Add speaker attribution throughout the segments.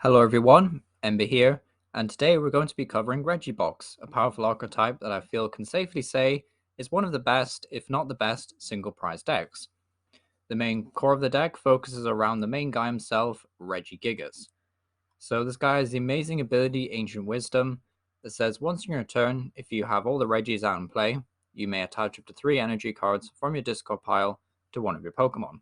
Speaker 1: Hello everyone, Ember here, and today we're going to be covering Regibox, a powerful archetype that I feel can safely say is one of the best, if not the best, single prize decks. The main core of the deck focuses around the main guy himself, Regigigas. So this guy has the amazing ability Ancient Wisdom that says once in your turn, if you have all the Regis out in play, you may attach up to 3 energy cards from your discard pile to one of your Pokemon.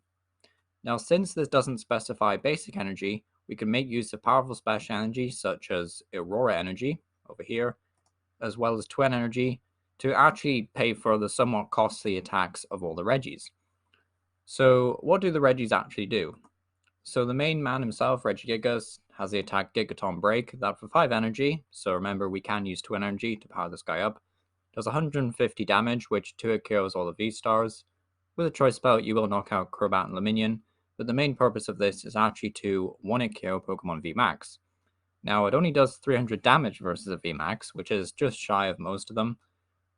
Speaker 1: Now, since this doesn't specify basic energy, we can make use of powerful special energy such as Aurora Energy over here, as well as Twin Energy to actually pay for the somewhat costly attacks of all the Regis. So what do the Regis actually do? So the main man himself, Regigigas, has the attack Gigaton Break that for 5 energy, so remember we can use Twin Energy to power this guy up, does 150 damage, which 2-hit kills all the V-Stars. With a choice spell, you will knock out Crobat and Luminion, but the main purpose of this is actually to 1-hit KO Pokemon VMAX. Now, it only does 300 damage versus a VMAX, which is just shy of most of them,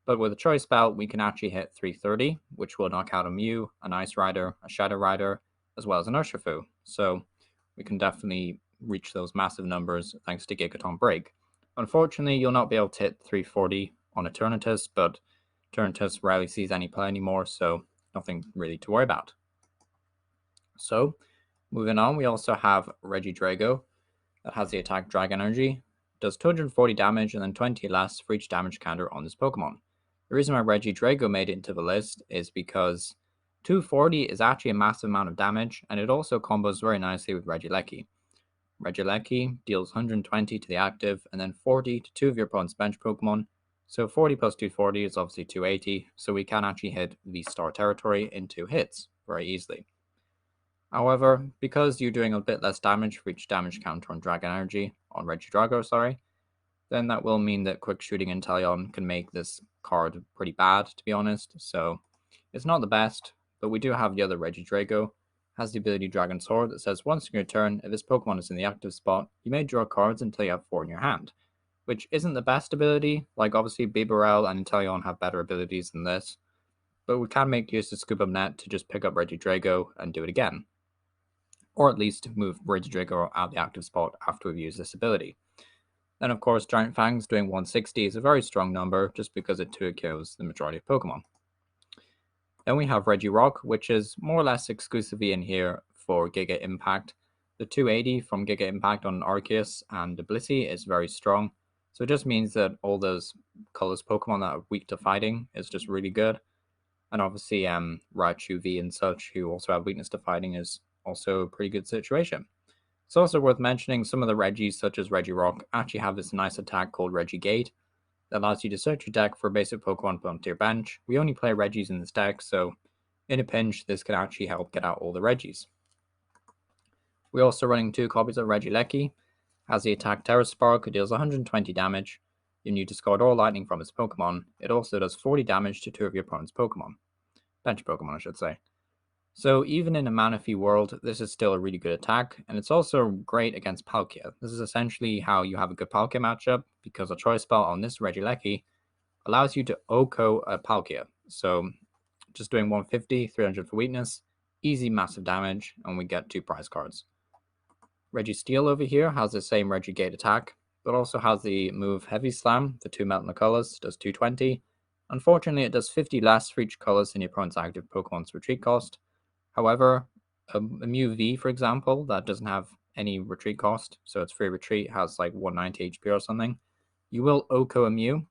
Speaker 1: but with a choice spell, we can actually hit 330, which will knock out a Mew, an Ice Rider, a Shadow Rider, as well as an Urshifu. So we can definitely reach those massive numbers thanks to Gigaton Break. Unfortunately, you'll not be able to hit 340 on Eternatus, but Eternatus rarely sees any play anymore, so nothing really to worry about. So, moving on, we also have Regidrago that has the attack Dragon Energy, does 240 damage and then 20 less for each damage counter on this Pokemon. The reason why Regidrago made it into the list is because 240 is actually a massive amount of damage, and it also combos very nicely with Regieleki. Regieleki deals 120 to the active and then 40 to 2 of your opponent's bench Pokemon. So 40 plus 240 is obviously 280, so we can actually hit V-Star territory in 2 hits very easily. However, because you're doing a bit less damage for each damage counter on Dragon Energy, on Regidrago, then that will mean that Quick Shooting Inteleon can make this card pretty bad, to be honest. So it's not the best, but we do have the other Regidrago. Has the ability Dragon Sword that says once in your turn, if this Pokemon is in the active spot, you may draw cards until you have 4 in your hand, which isn't the best ability. Like obviously Bibarel and Inteleon have better abilities than this, but we can make use of Scoop Up Net to just pick up Regidrago and do it again. Or at least move Regidrago out the active spot after we've used this ability. Then of course Giant Fangs doing 160 is a very strong number just because it 2-hit kills the majority of Pokemon. Then we have Regirock, which is more or less exclusively in here for Giga Impact. The 280 from Giga Impact on Arceus and Blissey is very strong, so it just means that all those colors Pokemon that are weak to fighting is just really good. And obviously Raichu V and such, who also have weakness to fighting, is also a pretty good situation. It's also worth mentioning some of the Regis, such as Regirock, actually have this nice attack called Regigate that allows you to search your deck for a basic Pokemon put onto your bench. We only play Regis in this deck, so in a pinch, this can actually help get out all the Regis. We're also running 2 copies of Regieleki. Has the attack Terra Spark, it deals 120 damage. You need to discard all lightning from its Pokemon. It also does 40 damage to 2 of your opponent's Pokemon. Bench Pokemon, I should say. So even in a Manaphy world, this is still a really good attack, and it's also great against Palkia. This is essentially how you have a good Palkia matchup, because a choice spell on this Regieleki allows you to OHKO a Palkia. So just doing 150, 300 for weakness, easy massive damage, and we get 2 prize cards. Registeel over here has the same Regigate attack, but also has the move Heavy Slam, the 2 melt in the colors, does 220. Unfortunately, it does 50 less for each colors than your opponent's active Pokemon's retreat cost. However, a Mew V, for example, that doesn't have any retreat cost, so its free retreat has like 190 HP or something, you will OHKO a Mew.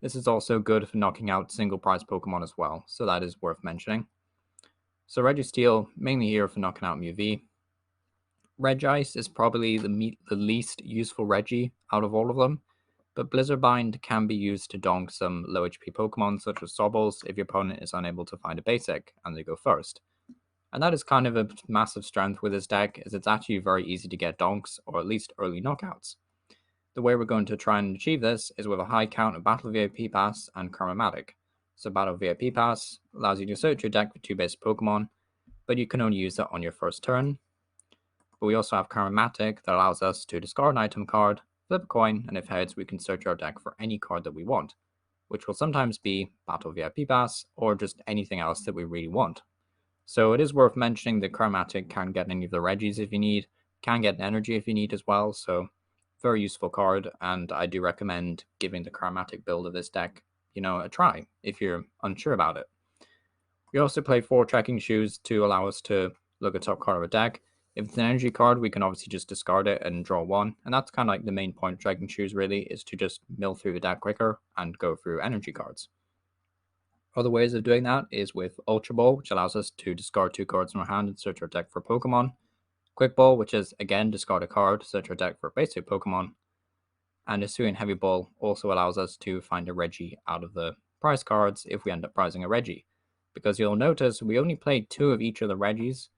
Speaker 1: This is also good for knocking out single prize Pokemon as well, so that is worth mentioning. So Registeel, mainly here for knocking out Mew V. Regice is probably the least useful Regi out of all of them, but Blizzard Bind can be used to donk some low HP Pokemon such as Sobbles if your opponent is unable to find a basic and they go first. And that is kind of a massive strength with this deck, as it's actually very easy to get donks, or at least early knockouts. The way we're going to try and achieve this is with a high count of Battle VIP Pass and Cram-o-Matic. So Battle VIP Pass allows you to search your deck for 2 basic Pokemon, but you can only use that on your first turn. But we also have Cram-o-Matic that allows us to discard an item card, flip a coin, and if heads, we can search our deck for any card that we want, which will sometimes be Battle VIP Pass, or just anything else that we really want. So it is worth mentioning that Cram-o-Matic can get any of the Regis if you need, Can get an energy if you need as well, so very useful card, and I do recommend giving the Cram-o-Matic build of this deck, a try if you're unsure about it. We also play 4 Trekking Shoes to allow us to look at top card of a deck. If it's an energy card, we can obviously just discard it and draw 1, and that's kind of like the main point of Trekking Shoes really, is to just mill through the deck quicker and go through energy cards. Other ways of doing that is with Ultra Ball, which allows us to discard 2 cards from our hand and search our deck for Pokemon. Quick Ball, which is again discard a card, search our deck for basic Pokemon. And Hisuian Heavy Ball also allows us to find a Regi out of the prize cards if we end up prizing a Regi. Because you'll notice we only played 2 of each of the Regis.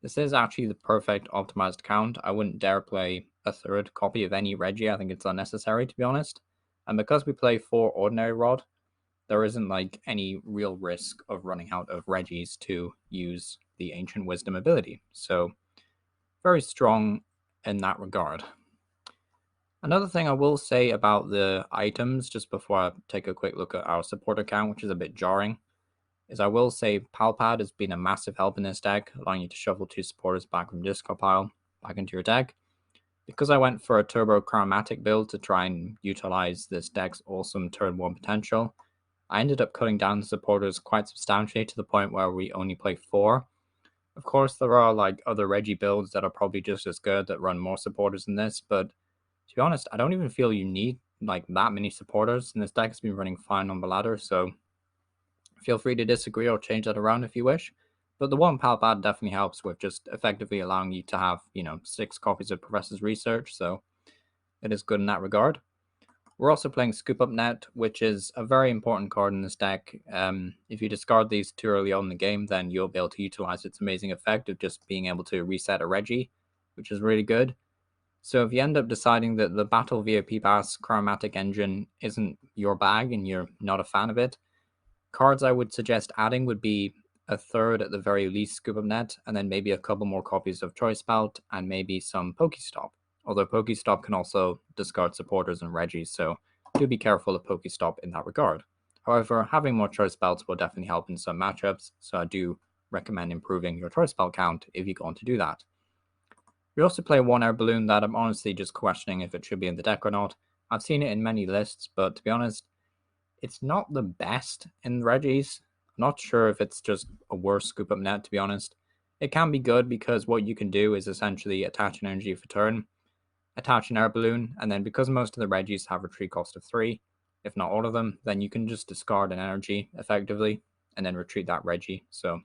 Speaker 1: This is actually the perfect optimized count. I wouldn't dare play a 3rd copy of any Regi. I think it's unnecessary, to be honest. And because we play 4 Ordinary Rod, there isn't like any real risk of running out of Regis to use the Ancient Wisdom ability. So very strong in that regard. Another thing I will say about the items, just before I take a quick look at our supporter count, which is a bit jarring, is I will say Palpad has been a massive help in this deck, allowing you to shuffle 2 supporters back from discard pile back into your deck. Because I went for a Turbo Cram-o-Matic build to try and utilize this deck's awesome turn 1 potential, I ended up cutting down the supporters quite substantially to the point where we only play 4. Of course, there are like other Regi builds that are probably just as good that run more supporters than this, but to be honest, I don't even feel you need like that many supporters, and this deck has been running fine on the ladder, so feel free to disagree or change that around if you wish. But the one Palpad definitely helps with just effectively allowing you to have, 6 copies of Professor's Research, so it is good in that regard. We're also playing Scoop Up Net, which is a very important card in this deck. If you discard these too early on in the game, then you'll be able to utilize its amazing effect of just being able to reset a Regi, which is really good. So if you end up deciding that the Battle VOP Pass Cram-o-Matic engine isn't your bag and you're not a fan of it, cards I would suggest adding would be a 3rd at the very least Scoop Up Net, and then maybe a couple more copies of Choice Belt and maybe some Pokestop. Although Pokestop can also discard supporters and Regis, so do be careful of Pokestop in that regard. However, having more Choice Belts will definitely help in some matchups, so I do recommend improving your Choice Belt count if you go on to do that. We also play 1 Air Balloon that I'm honestly just questioning if it should be in the deck or not. I've seen it in many lists, but to be honest, it's not the best in Regis. I'm not sure if it's just a worse Scoop Up Net, to be honest. It can be good because what you can do is essentially attach an energy for turn, attach an Air Balloon, and then because most of the Regis have retreat cost of 3, if not all of them, then you can just discard an energy effectively and then retreat that Regi. So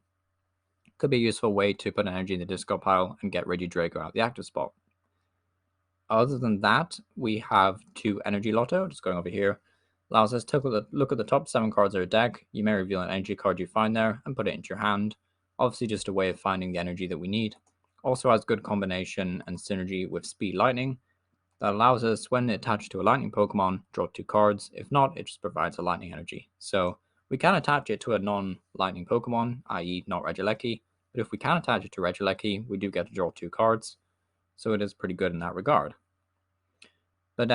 Speaker 1: it could be a useful way to put energy in the discard pile and get Regidrago out the active spot. Other than that, we have 2 Energy Lotto, just going over here. Allows us to look at the top 7 cards of your deck. You may reveal an energy card you find there and put it into your hand. Obviously just a way of finding the energy that we need. Also has good combination and synergy with Speed Lightning. That allows us, when attached to a lightning Pokemon, draw 2 cards. If not, it just provides a lightning energy. So we can attach it to a non-lightning Pokemon, i.e. not Regieleki. But if we can attach it to Regieleki, we do get to draw 2 cards. So it is pretty good in that regard. But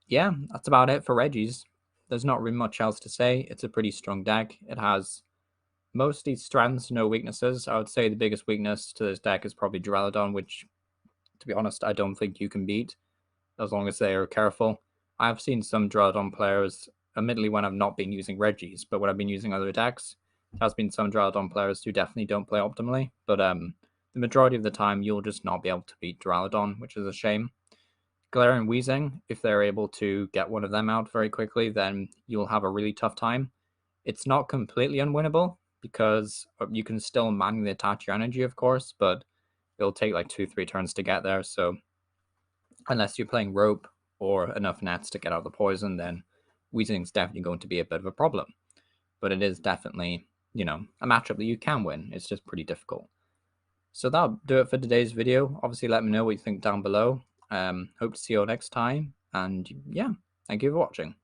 Speaker 1: yeah, that's about it for Regis. There's not really much else to say. It's a pretty strong deck. It has mostly strengths, no weaknesses. I would say the biggest weakness to this deck is probably Duraludon, which, to be honest, I don't think you can beat as long as they are careful. I've seen some Duraludon players, admittedly when I've not been using Regis, but when I've been using other decks, there has been some Duraludon players who definitely don't play optimally. But the majority of the time, you'll just not be able to beat Duraludon, which is a shame. Glare and Weezing, if they're able to get one of them out very quickly, then you'll have a really tough time. It's not completely unwinnable because you can still manually attach your energy, of course, but it'll take like 2-3 turns to get there. So unless you're playing Rope or enough nets to get out the poison, then Weezing's definitely going to be a bit of a problem. But it is definitely, a matchup that you can win. It's just pretty difficult. So that'll do it for today's video. Obviously, let me know what you think down below. Hope to see you all next time. And yeah, thank you for watching.